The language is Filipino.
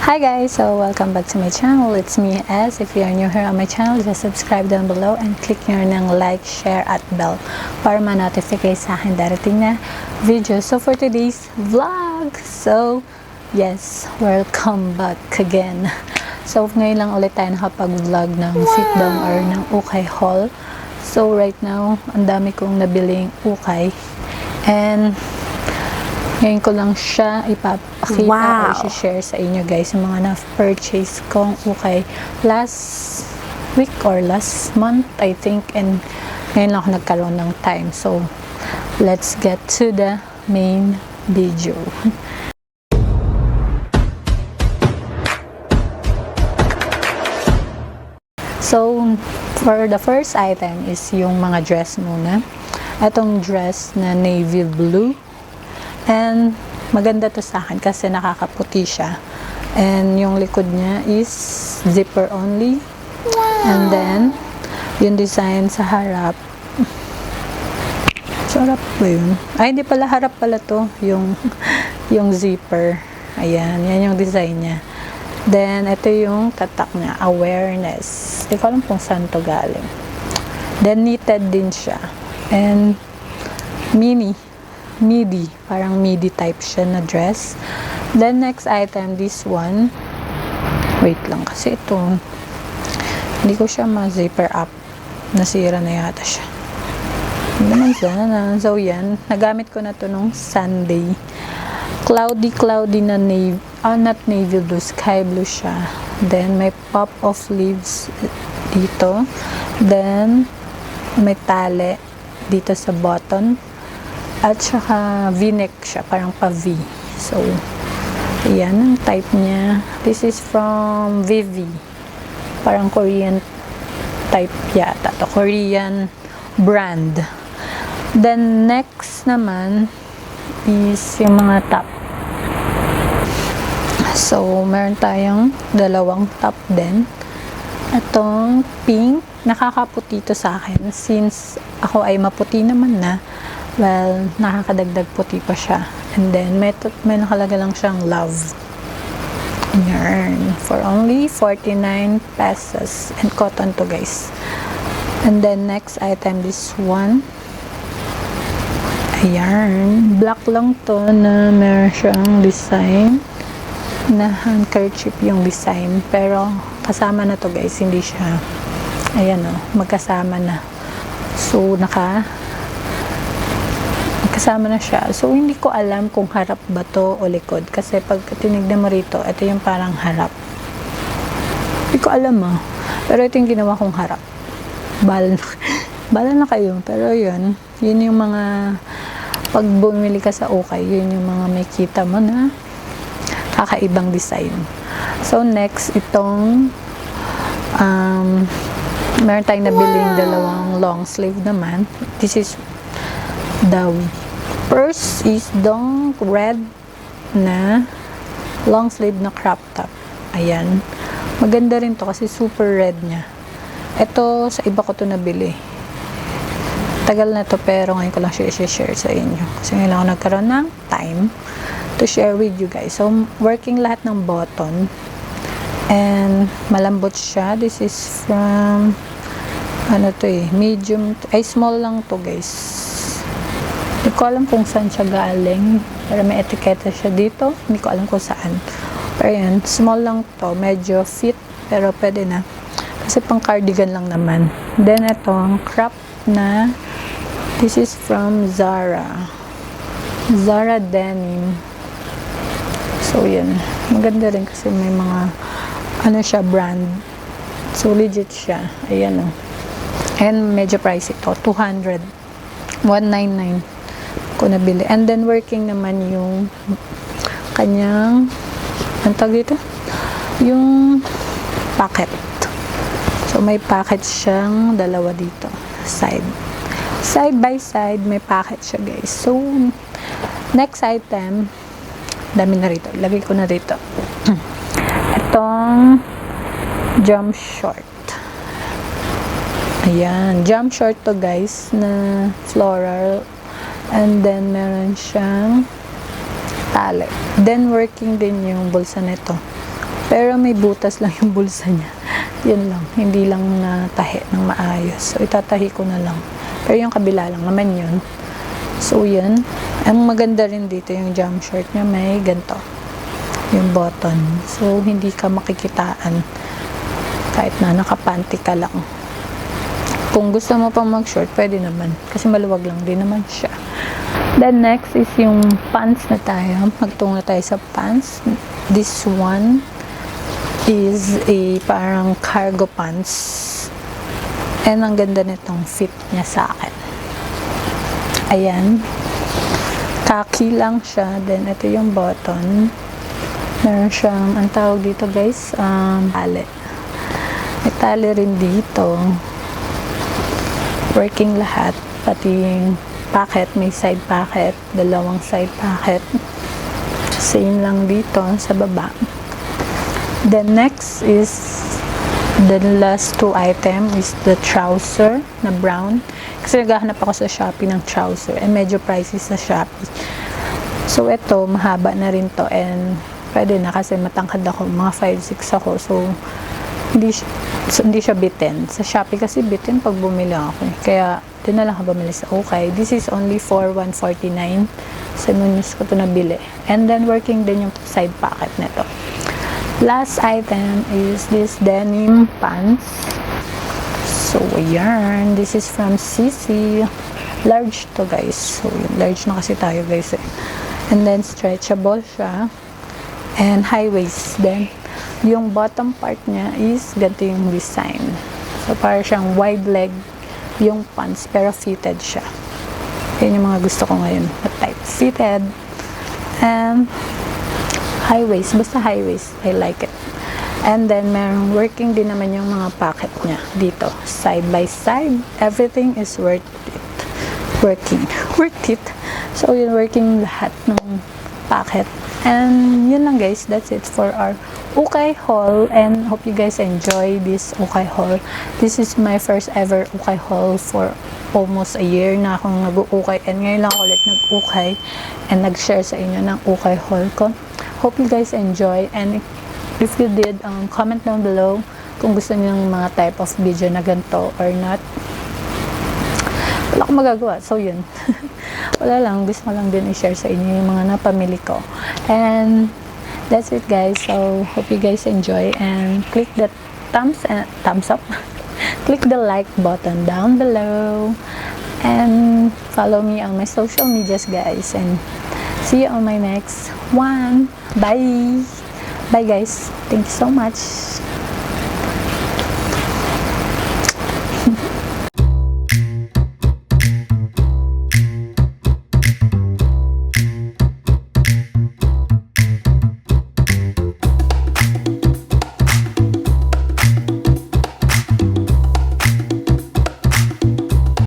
Hi guys, so welcome back to my channel. It's me S. If you are new here on my channel, just subscribe down below and click nyo ng like, share at bell para ma-notify sa akin darating na video. So for today's vlog, yes, welcome back again. So ngayon lang ulit tayo nakapag-vlog ng sit down or ng ukay haul. So right now, ang dami kong nabiling ukay and ngayon ko lang siya ipapakita or i-share sa inyo guys yung mga na-purchase kong ukay last week or last month I think, and ngayon lang ako nagkaroon ng time. So let's get to the main video. So for the first item is yung mga dress muna. Itong dress na navy blue. And maganda to sa akin kasi nakakaputi siya. And yung likod niya is zipper only. And then yung design sa harap. So harap ba yun? Ay, hindi pala, harap pala to. Yung zipper. Ayan, yan yung design niya. Then ito yung tatak niya, awareness. Hindi ko alam kung saan to galing. Then knitted din siya. And midi, parang midi type siya na dress. Then next item, this one, wait lang kasi ito hindi ko siya ma-zipper up, nasira na yata siya. Hindi naman sana. So yan, nagamit ko na to nung Sunday. Cloudy na navy, not navy blue, sky blue siya. Then may pop of leaves dito. Then may tali dito sa button. At saka v-neck siya, parang pa-V. So, ayan ang type niya. This is from Vivi. Parang Korean type yata. To Korean brand. Then, next naman is yung mga top. So, meron tayong dalawang top din. Itong pink, nakakaputi to sa akin. Since ako ay maputi naman na, well, nakakadagdag puti pa siya. And then, may nakalagay lang siyang love. Yarn. For only 49 pesos. And cotton to guys. And then, next item, this one. Ayan. Black lang to na meron siyang design. Na handkerchief yung design. Pero, kasama na to guys. Hindi siya, ayan o, magkasama na. So, kasama na siya. So, hindi ko alam kung harap ba to o likod. Kasi pag tinignan mo rito, ito yung parang harap. Hindi ko alam Pero ito yung ginawa kong harap. Bala na kayo. Pero yun yung mga, pag bumili ka sa ukay, yun yung mga may kita mo na kakaibang design. So, next, itong meron tayong nabiling dalawang long sleeve naman. This is the first is dong red na long sleeve na crop top. Ayan. Maganda rin to kasi super red niya. Ito, sa iba ko to nabili. Tagal na to pero ngayon ko lang siya i-share sa inyo. Kasi ngayon lang ako nagkaroon ng time to share with you guys. So, working lahat ng button. And malambot siya. This is from medium, small lang to guys. Hindi ko alam kung saan siya galing. Pero may etiketa siya dito. Hindi ko alam kung saan. Pero yan, small lang to. Medyo fit. Pero pwede na. Kasi pang cardigan lang naman. Then itong crop na. This is from Zara. Zara denim. So yan. Maganda rin kasi may mga siya brand. So legit siya. Ayan o. And medyo pricey to. 200. 199 ko nabili. And then working naman yung kanyang ang tawag dito? Yung packet. So may packet siyang dalawa dito. Side by side may packet siya guys. So next item, dami na rito. Lagay ko na rito. Itong jump short. Ayan, jump short to guys na floral. And then meron siyang tali. Then working din yung bulsa nito. Pero may butas lang yung bulsa niya. Yun lang. Hindi lang natahi ng maayos. So, itatahi ko na lang. Pero yung kabila lang naman yun. So, yun. Ang maganda rin dito yung jump short niya. May ganito. Yung button. So, hindi ka makikitaan. Kahit na nakapanty ka lang. Kung gusto mo pang mag-short, pwede naman. Kasi maluwag lang din naman siya. Then, next is yung pants na tayo. Magtungo na tayo sa pants. This one is a parang cargo pants. And ang ganda nitong fit niya sa akin. Ayan. Khaki lang siya. Then, ito yung button. Meron siyang, ang tawag dito guys, tali. May tali rin dito. Working lahat. Pati yung pocket, may side pocket. Dalawang side pocket. Same lang dito sa baba. Then next is the last two item is the trouser na brown. Kasi naghahanap ako sa Shopee ng trouser. Medyo pricey sa Shopee. So ito, mahaba na rin to. And pwede na kasi matangkad ako. Mga 5'6" ako. So hindi siya bitin. Sa Shopee kasi bitin pag bumili ako. Kaya din na lang ako bumili sa Okay. This is only for $149. Sa Munis ko to nabili. And then working din yung side pocket nito. Last item is this denim pants. So, ayan. This is from CC. Large to, guys. So, yun. Large na kasi tayo, guys. And then, stretchable siya. And high waist. Then, yung bottom part niya is ganito yung design. So, para siyang wide leg yung pants, pero fitted siya. Yan yung mga gusto ko ngayon. Type fitted. And high waist. Basta high waist. I like it. And then, merong working din naman yung mga pocket niya dito. Side by side. Everything is worth it. Working. Worth it. So, yun, working lahat ng pocket. And, yun lang guys. That's it for our Okay haul. And, hope you guys enjoy this Okay haul. This is my first ever Okay haul for almost a year na akong nag-ukay. And, ngayon lang ulit nag-ukay. And, nag-share sa inyo ng Okay haul ko. Hope you guys enjoy. And, if you did, comment down below kung gusto niyo ng mga type of video na ganito or not. Wala akong magagawa. So, yun. Wala lang. Gusto ko lang din i-share sa inyo yung mga napamili ko. And, that's it guys. So, hope you guys enjoy. And, click the thumbs up. Click the like button down below. And, follow me on my social medias guys. And, see you on my next one. Bye! Bye guys. Thank you so much.